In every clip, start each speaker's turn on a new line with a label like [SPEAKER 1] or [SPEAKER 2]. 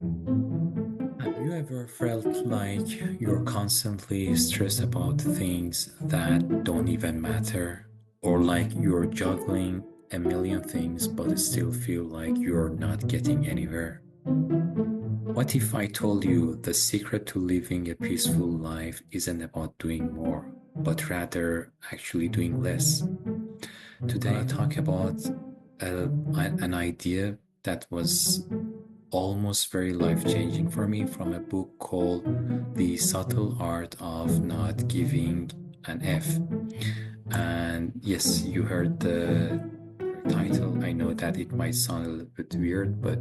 [SPEAKER 1] Have you ever felt like you're constantly stressed about things that don't even matter? Or like you're juggling a million things but still feel like you're not getting anywhere? What if I told you the secret to living a peaceful life isn't about doing more, but rather actually doing less? Today, I talk about an idea that was almost very life-changing for me from a book called The Subtle Art of Not Giving an F. And yes, you heard the title. I know that it might sound a little bit weird, but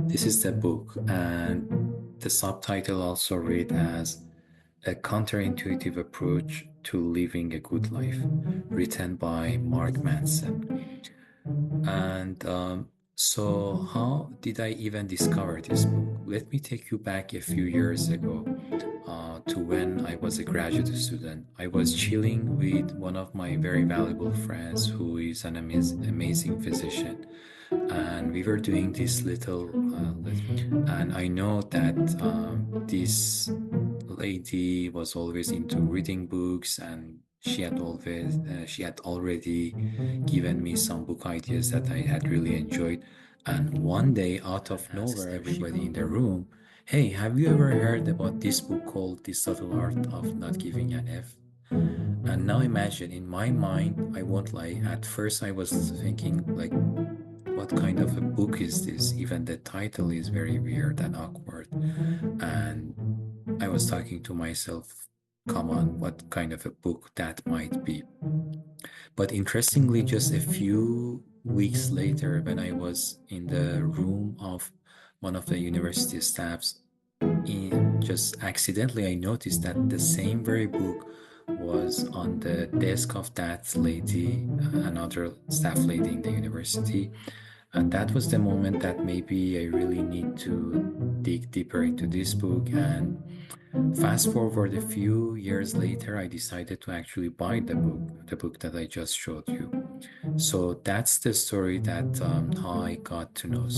[SPEAKER 1] this is the book. And the subtitle also read as A Counterintuitive Approach to Living a Good Life, written by Mark Manson. And so, how did I even discover this book? Let me take you back a few years ago to when I was a graduate student. I was chilling with one of my very valuable friends who is an amazing physician. And we were doing this and I know that this lady was always into reading books, and she had already given me some book ideas that I had really enjoyed. And one day, out of nowhere, everybody in the room, hey, have you ever heard about this book called The Subtle Art of Not Giving an F? And now imagine, in my mind, I won't lie, at first I was thinking like, what kind of a book is this? Even the title is very weird and awkward. And I was talking to myself, come on, what kind of a book that might be. But interestingly, just a few weeks later, when I was in the room of one of the university staffs, just accidentally, I noticed that the same very book was on the desk of that lady, another staff lady in the university. And that was the moment that maybe I really need to dig deeper into this book. And fast forward a few years later, I decided to actually buy the book that I just showed you. So that's the story that how I got to know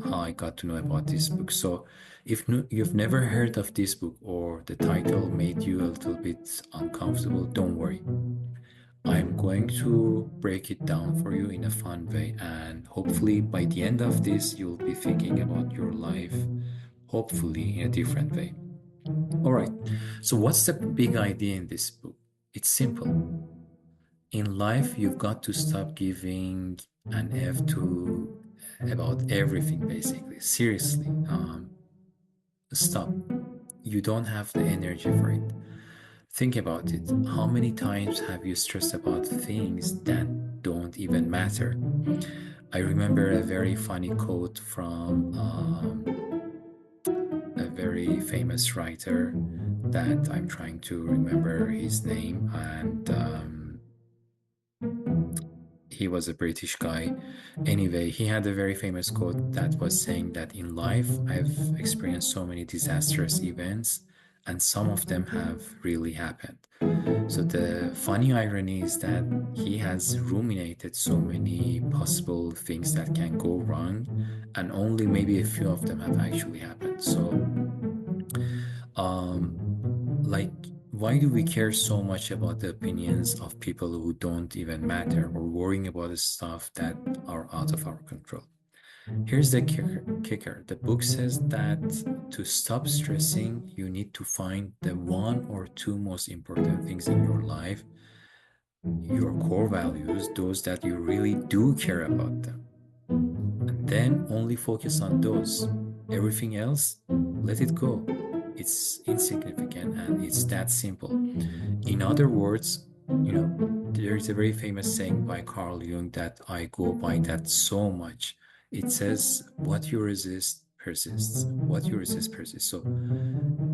[SPEAKER 1] how I got to know about this book. So if you've never heard of this book or the title made you a little bit uncomfortable, don't worry. I'm going to break it down for you in a fun way, and hopefully by the end of this, you'll be thinking about your life, hopefully in a different way. All right. So what's the big idea in this book? It's simple. In life, you've got to stop giving an F to about everything, basically. Seriously, stop. You don't have the energy for it. Think about it. How many times have you stressed about things that don't even matter? I remember a very funny quote from a very famous writer that I'm trying to remember his name, and he was a British guy. Anyway, he had a very famous quote that was saying that in life, I've experienced so many disastrous events, and some of them have really happened. So the funny irony is that he has ruminated so many possible things that can go wrong, and only maybe a few of them have actually happened. So, um, like, why do we care so much about the opinions of people who don't even matter, or worrying about the stuff that are out of our control? Here's the kicker. The book says that to stop stressing, you need to find the one or two most important things in your life, your core values, those that you really do care about them. And then only focus on those. Everything else, let it go. It's insignificant and it's that simple. In other words, there is a very famous saying by Carl Jung that I go by that so much. It says, what you resist persists. What you resist persists. So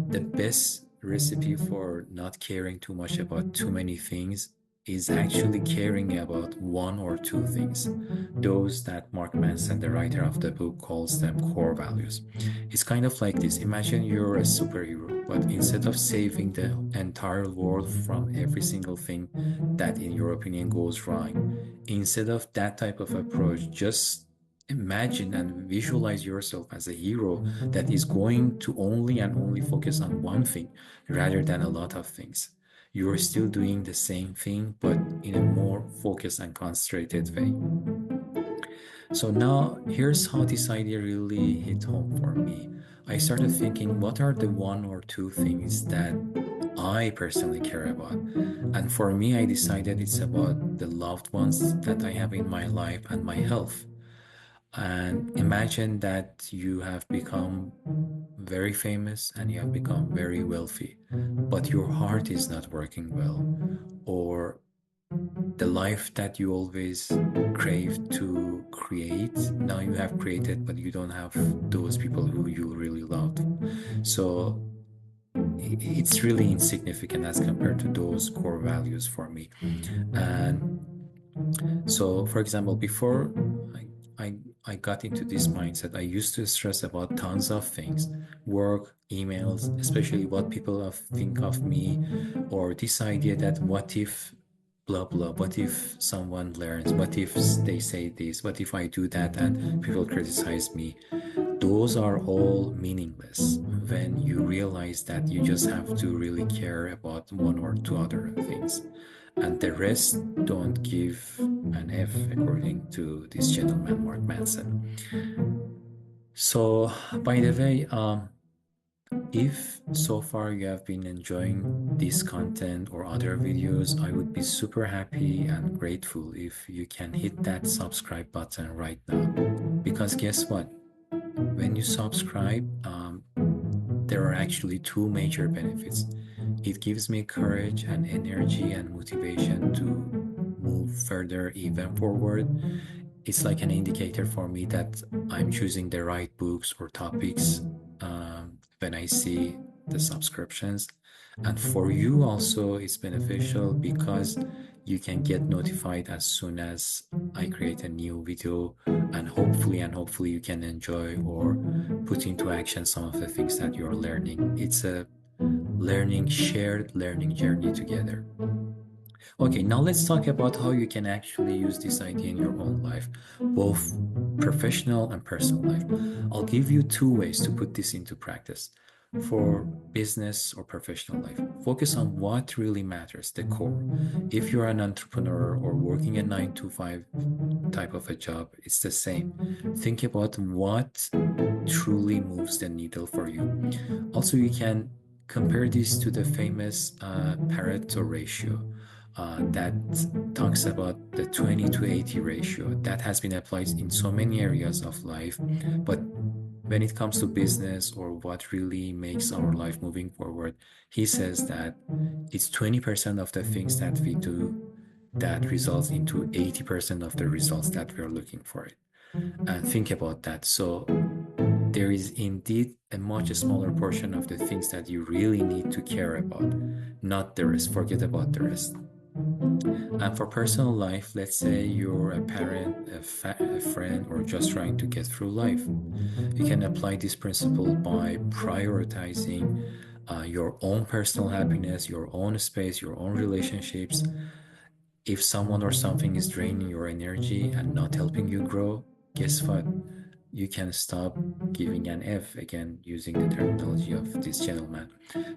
[SPEAKER 1] the best recipe for not caring too much about too many things is actually caring about one or two things. Those that Mark Manson, the writer of the book, calls them core values. It's kind of like this. Imagine you're a superhero, but instead of saving the entire world from every single thing that, in your opinion, goes wrong, instead of that type of approach, just imagine and visualize yourself as a hero that is going to only and only focus on one thing rather than a lot of things. You're still doing the same thing, but in a more focused and concentrated way. So now here's how this idea really hit home for me. I started thinking, what are the one or two things that I personally care about? And for me, I decided it's about the loved ones that I have in my life and my health. And imagine that you have become very famous and you have become very wealthy, but your heart is not working well, or the life that you always craved to create, now you have created, but you don't have those people who you really loved. So it's really insignificant as compared to those core values for me. And so, for example, before I, I, I got into this mindset, I used to stress about tons of things, work, emails, especially what people think of me, or this idea that what if blah blah, what if someone learns, what if they say this, what if I do that and people criticize me. Those are all meaningless when you realize that you just have to really care about one or two other things, and the rest don't give an F, according to this gentleman, Mark Manson. So, by the way, if so far you have been enjoying this content or other videos, I would be super happy and grateful if you can hit that subscribe button right now. Because guess what? When you subscribe, there are actually two major benefits. It gives me courage and energy and motivation to move further, even forward. It's like an indicator for me that I'm choosing the right books or topics when I see the subscriptions. And for you also, it's beneficial because you can get notified as soon as I create a new video, and hopefully you can enjoy or put into action some of the things that you're learning. It's a shared learning journey together. Okay, now let's talk about how you can actually use this idea in your own life, both professional and personal life. I'll give you two ways to put this into practice. For business or professional life, focus on what really matters, the core. If you're an entrepreneur or working a 9 to 5 type of a job, it's the same. Think about what truly moves the needle for you. Also, you can compare this to the famous Pareto ratio that talks about the 20 to 80 ratio that has been applied in so many areas of life. But when it comes to business or what really makes our life moving forward, he says that it's 20% of the things that we do that results into 80% of the results that we are looking for it. And think about that. So there is indeed a much smaller portion of the things that you really need to care about, not the rest. Forget about the rest. And for personal life, let's say you're a parent, a friend, or just trying to get through life. You can apply this principle by prioritizing your own personal happiness, your own space, your own relationships. If someone or something is draining your energy and not helping you grow, guess what? You can stop giving an F, again using the terminology of this gentleman.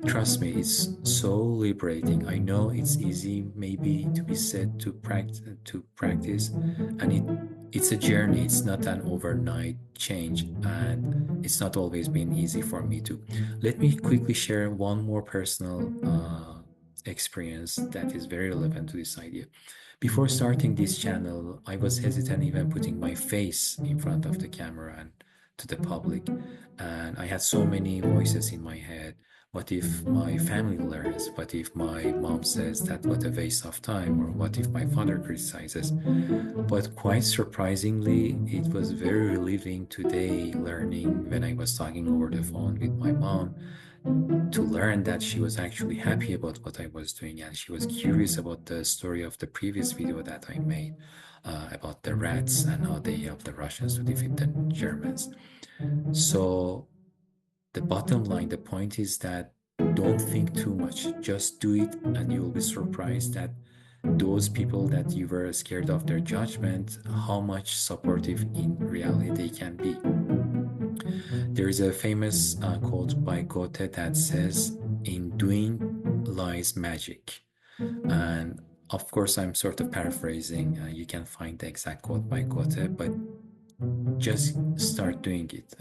[SPEAKER 1] Trust me, it's so liberating. I know it's easy maybe to be said to practice, and it's a journey. It's not an overnight change, and it's not always been easy for me to. Let me quickly share one more personal experience that is very relevant to this idea. Before starting this channel, I was hesitant even putting my face in front of the camera and to the public. And I had so many voices in my head. What if my family learns? What if my mom says that what a waste of time? Or what if my father criticizes? But quite surprisingly, it was very relieving today learning when I was talking over the phone with my mom to learn that she was actually happy about what I was doing, and she was curious about the story of the previous video that I made about the rats and how they helped the Russians to defeat the Germans. So the bottom line, the point is that don't think too much, just do it, and you'll be surprised that those people that you were scared of their judgment, how much supportive in reality they can be. There is a famous quote by Goethe that says, "In doing lies magic." And of course, I'm sort of paraphrasing. You can find the exact quote by Goethe, but just start doing it.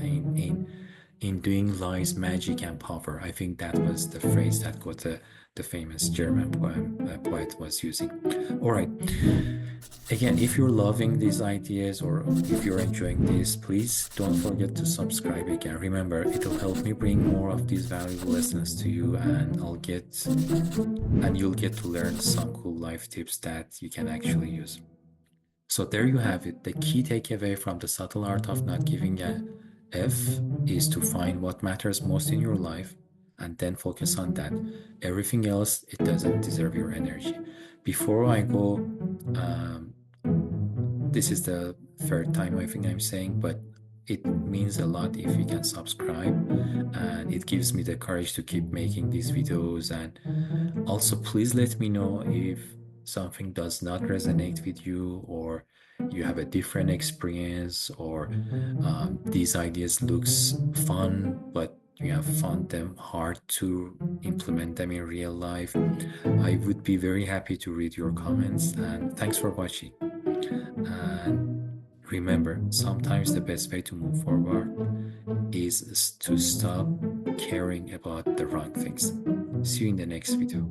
[SPEAKER 1] In doing lies magic and power. I think that was the phrase that Goethe, the famous German poet, was using. All right. Again, if you're loving these ideas or if you're enjoying this, please don't forget to subscribe again. Remember, it'll help me bring more of these valuable lessons to you, and you'll get to learn some cool life tips that you can actually use. So there you have it. The key takeaway from the subtle art of not giving a F is to find what matters most in your life and then focus on that. Everything else, it doesn't deserve your energy. Before I go, this is the third time I think I'm saying, but it means a lot if you can subscribe, and it gives me the courage to keep making these videos. And also, please let me know if something does not resonate with you, or you have a different experience, or these ideas looks fun but you have found them hard to implement them in real life. I would be very happy to read your comments, and thanks for watching. And remember, sometimes the best way to move forward is to stop caring about the wrong things. See you in the next video.